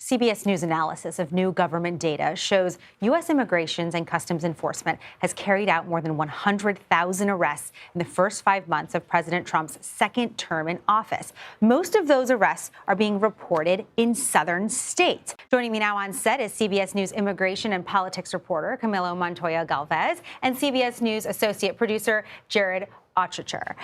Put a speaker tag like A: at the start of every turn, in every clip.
A: CBS News analysis of new government data shows U.S. Immigration and Customs Enforcement has carried out more than 100,000 arrests in the first 5 months of President Trump's second term in office. Most of those arrests are being reported in southern states. Joining me now on set is CBS News immigration and politics reporter Camilo Montoya-Galvez and CBS News associate producer Jared Ochacher.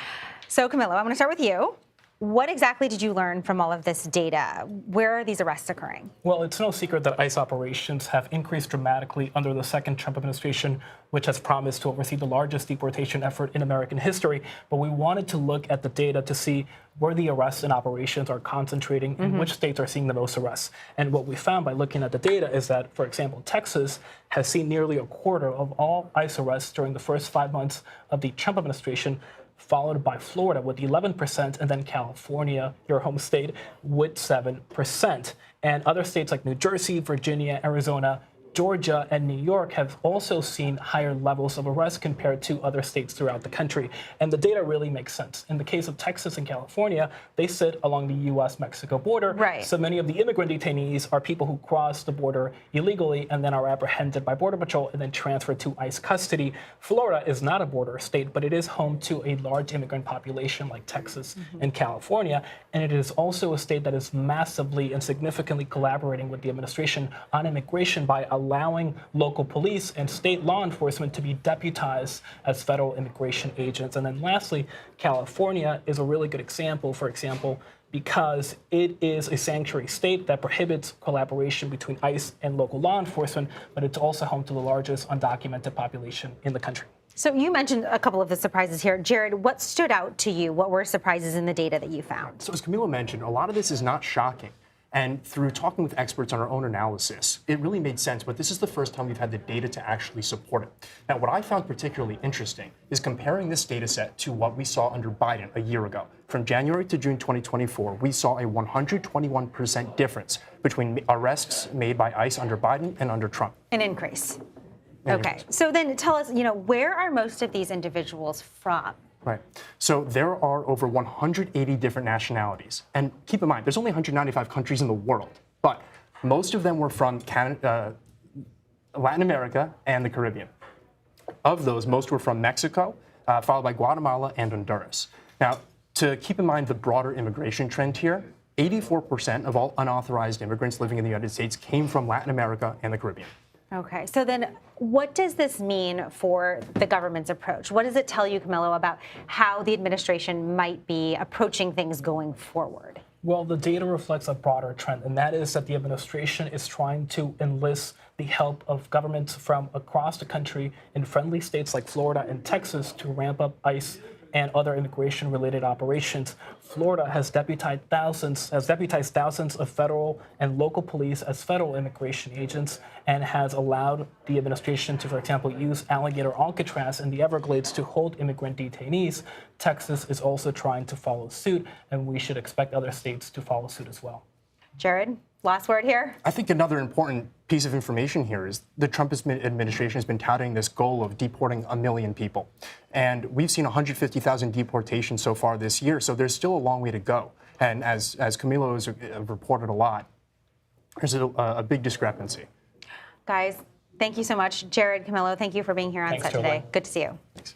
A: So, Camilo, I'm going to start with you. What exactly did you learn from all of this data? Where are these arrests occurring?
B: Well, it's no secret that ICE operations have increased dramatically under the second Trump administration, which has promised to oversee the largest deportation effort in American history. But we wanted to look at the data to see where the arrests and operations are concentrating and which states are seeing the most arrests. And what we found by looking at the data is that, for example, Texas has seen nearly a quarter of all ICE arrests during the first 5 months of the Trump administration, followed by Florida with 11%, and then California, your home state, with 7%. And other states like New Jersey, Virginia, Arizona, Georgia, and New York have also seen higher levels of arrests compared to other states throughout the country. And the data really makes sense. In the case of Texas and California, they sit along the U.S.-Mexico border.
A: Right.
B: So many of the immigrant detainees are people who cross the border illegally and then are apprehended by Border Patrol and then transferred to ICE custody. Florida is not a border state, but it is home to a large immigrant population like Texas and California. And it is also a state that is massively and significantly collaborating with the administration on immigration by allowing local police and state law enforcement to be deputized as federal immigration agents. And then lastly, California is a really good example, for example, because it is a sanctuary state that prohibits collaboration between ICE and local law enforcement, but it's also home to the largest undocumented population in the country.
A: So you mentioned a couple of the surprises here. Jared, what stood out to you? What were surprises in the data that you found?
C: So as Camilo mentioned, a lot of this is not shocking. And through talking with experts on our own analysis, it really made sense, but this is the first time we've had the data to actually support it. Now, what I found particularly interesting is comparing this data set to what we saw under Biden a year ago. From January to June 2024, we saw a 121% difference between arrests made by ICE under Biden and under Trump.
A: An increase. Okay. So then tell us, where are most of these individuals from?
C: Right. So there are over 180 different nationalities. And keep in mind, there's only 195 countries in the world, but most of them were from Canada, Latin America and the Caribbean. Of those, most were from Mexico, followed by Guatemala and Honduras. Now, to keep in mind the broader immigration trend here, 84% of all unauthorized immigrants living in the United States came from Latin America and the Caribbean.
A: Okay, so then what does this mean for the government's approach? What does it tell you, Camilo, about how the administration might be approaching things going forward?
B: Well, the data reflects a broader trend, and that is that the administration is trying to enlist the help of governments from across the country in friendly states like Florida and Texas to ramp up ICE and other immigration-related operations. Florida has deputized thousands of federal and local police as federal immigration agents and has allowed the administration to, for example, use alligator Alcatraz in the Everglades to hold immigrant detainees. Texas is also trying to follow suit, and we should expect other states to follow suit as well.
A: Jared, last word here.
C: I think another important piece of information here is the Trump administration has been touting this goal of deporting 1 million people. And we've seen 150,000 deportations so far this year, so there's still a long way to go. And as Camilo has reported a lot, there's a big discrepancy.
A: Guys, thank you so much. Jared, Camilo, thank you for being here on set today. Good to see you. Thanks.